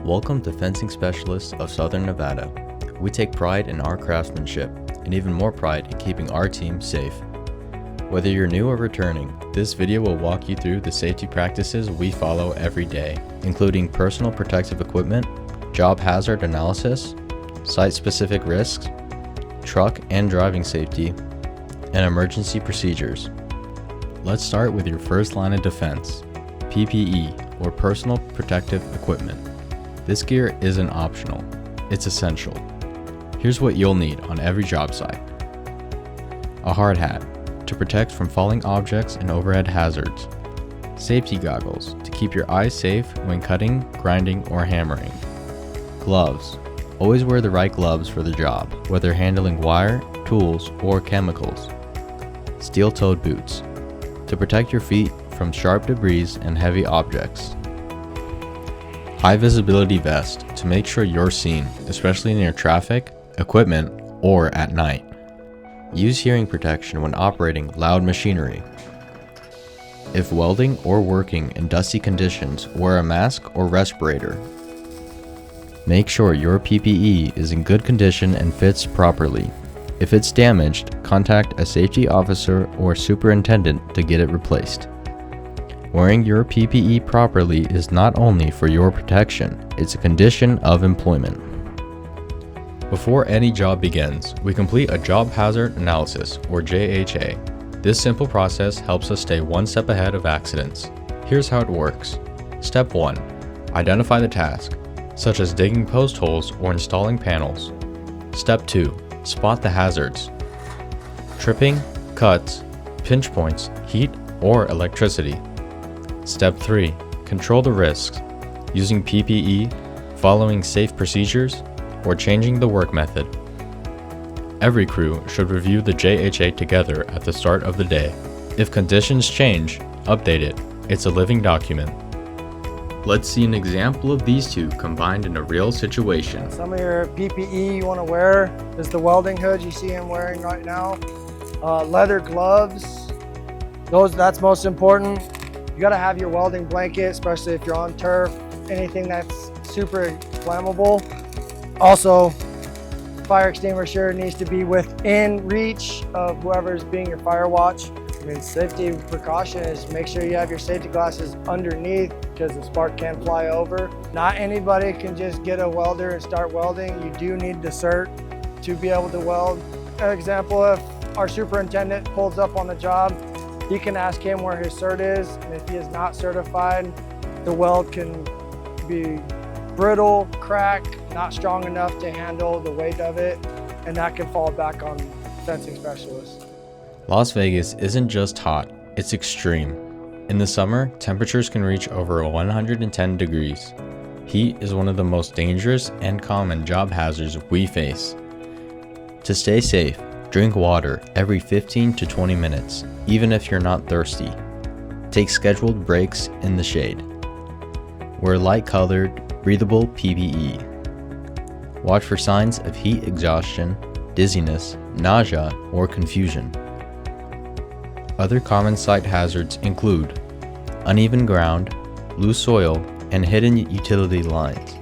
Welcome to Fencing Specialists of Southern Nevada. We take pride in our craftsmanship and even more pride in keeping our team safe. Whether you're new or returning, this video will walk you through the safety practices we follow every day, including personal protective equipment, job hazard analysis, site-specific risks, truck and driving safety, and emergency procedures. Let's start with your first line of defense, PPE, or personal protective equipment. This gear isn't optional, it's essential. Here's what you'll need on every job site. A hard hat, to protect from falling objects and overhead hazards. Safety goggles, to keep your eyes safe when cutting, grinding, or hammering. Gloves, always wear the right gloves for the job, whether handling wire, tools, or chemicals. Steel-toed boots, to protect your feet from sharp debris and heavy objects. High visibility vest, to make sure you're seen, especially near traffic, equipment, or at night. Use hearing protection when operating loud machinery. If welding or working in dusty conditions, wear a mask or respirator. Make sure your PPE is in good condition and fits properly. If it's damaged, contact a safety officer or superintendent to get it replaced. Wearing your PPE properly is not only for your protection, it's a condition of employment. Before any job begins, we complete a job hazard analysis, or JHA. This simple process helps us stay one step ahead of accidents. Here's how it works. Step 1. Identify the task, such as digging post holes or installing panels. Step 2. Spot the hazards. Tripping, cuts, pinch points, heat, or electricity. Step 3. Control the risks, using PPE, following safe procedures, or changing the work method. Every crew should review the JHA together at the start of the day. If conditions change, update it. It's a living document. Let's see an example of these two combined in a real situation. Some of your PPE you want to wear is the welding hood you see him wearing right now. Leather gloves, that's most important. You got to have your welding blanket, especially if you're on turf, anything that's super flammable. Also, fire extinguisher needs to be within reach of whoever's being your fire watch. I mean, safety precaution is make sure you have your safety glasses underneath because the spark can fly over. Not anybody can just get a welder and start welding. You do need the cert to be able to weld. An example, if our superintendent pulls up on the job, he can ask him where his cert is, and if he is not certified, the weld can be brittle, crack, not strong enough to handle the weight of it, and that can fall back on fencing specialists. Las Vegas isn't just hot, it's extreme. In the summer, temperatures can reach over 110 degrees. Heat is one of the most dangerous and common job hazards we face. To stay safe, drink water every 15 to 20 minutes, even if you're not thirsty. Take scheduled breaks in the shade. Wear light-colored, breathable PPE. Watch for signs of heat exhaustion, dizziness, nausea, or confusion. Other common site hazards include uneven ground, loose soil, and hidden utility lines.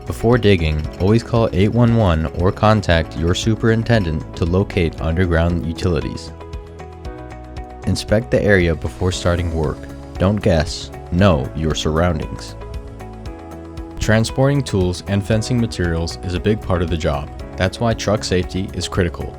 Before digging, always call 811 or contact your superintendent to locate underground utilities. Inspect the area before starting work. Don't guess, know your surroundings. Transporting tools and fencing materials is a big part of the job. That's why truck safety is critical.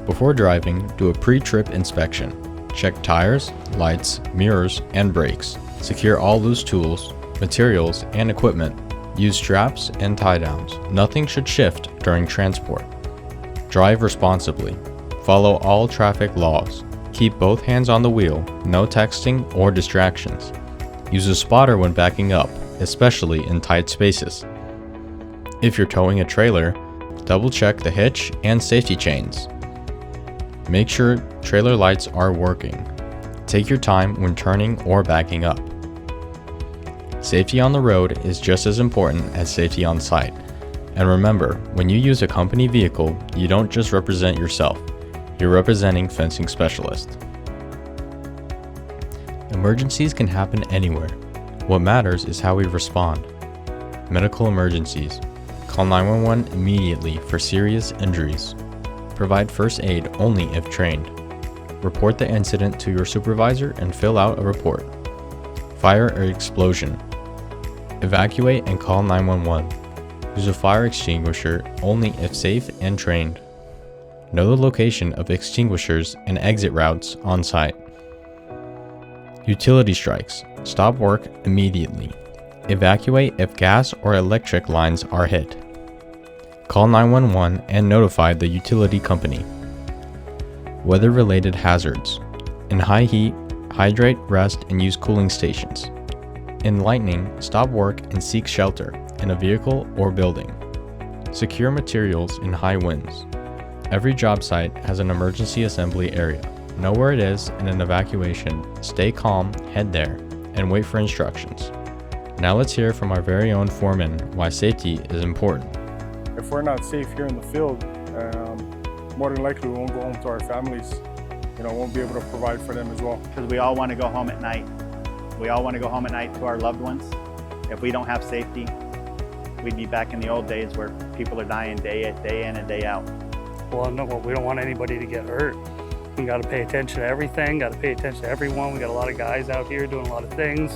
Before driving, do a pre-trip inspection. Check tires, lights, mirrors, and brakes. Secure all loose tools, materials, and equipment. Use straps and tie-downs. Nothing should shift during transport. Drive responsibly. Follow all traffic laws. Keep both hands on the wheel, no texting or distractions. Use a spotter when backing up, especially in tight spaces. If you're towing a trailer, double check the hitch and safety chains. Make sure trailer lights are working. Take your time when turning or backing up. Safety on the road is just as important as safety on site. And remember, when you use a company vehicle, you don't just represent yourself, you're representing fencing specialists. Emergencies can happen anywhere. What matters is how we respond. Medical emergencies. Call 911 immediately for serious injuries. Provide first aid only if trained. Report the incident to your supervisor and fill out a report. Fire or explosion. Evacuate and call 911. Use a fire extinguisher only if safe and trained. Know the location of extinguishers and exit routes on site. Utility strikes. Stop work immediately. Evacuate if gas or electric lines are hit. Call 911 and notify the utility company. Weather-related hazards. In high heat, hydrate, rest, and use cooling stations. In lightning, stop work and seek shelter in a vehicle or building. Secure materials in high winds. Every job site has an emergency assembly area. Know where it is in an evacuation, stay calm, head there, and wait for instructions. Now let's hear from our very own foreman why safety is important. If we're not safe here in the field, more than likely we won't go home to our families. Won't be able to provide for them as well. Because we all want to go home at night. We all want to go home at night to our loved ones. If we don't have safety, we'd be back in the old days where people are dying day in and day out. Well, no, we don't want anybody to get hurt. We got to pay attention to everything, got to pay attention to everyone. We got a lot of guys out here doing a lot of things,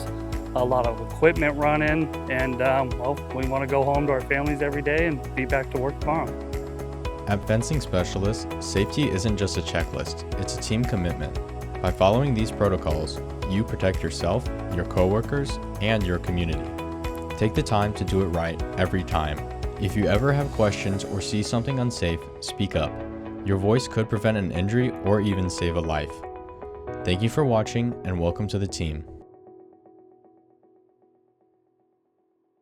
a lot of equipment running, and we want to go home to our families every day and be back to work tomorrow. At Fencing Specialists, safety isn't just a checklist, it's a team commitment. By following these protocols, you protect yourself, your coworkers, and your community. Take the time to do it right every time. If you ever have questions or see something unsafe, speak up. Your voice could prevent an injury or even save a life. Thank you for watching and welcome to the team.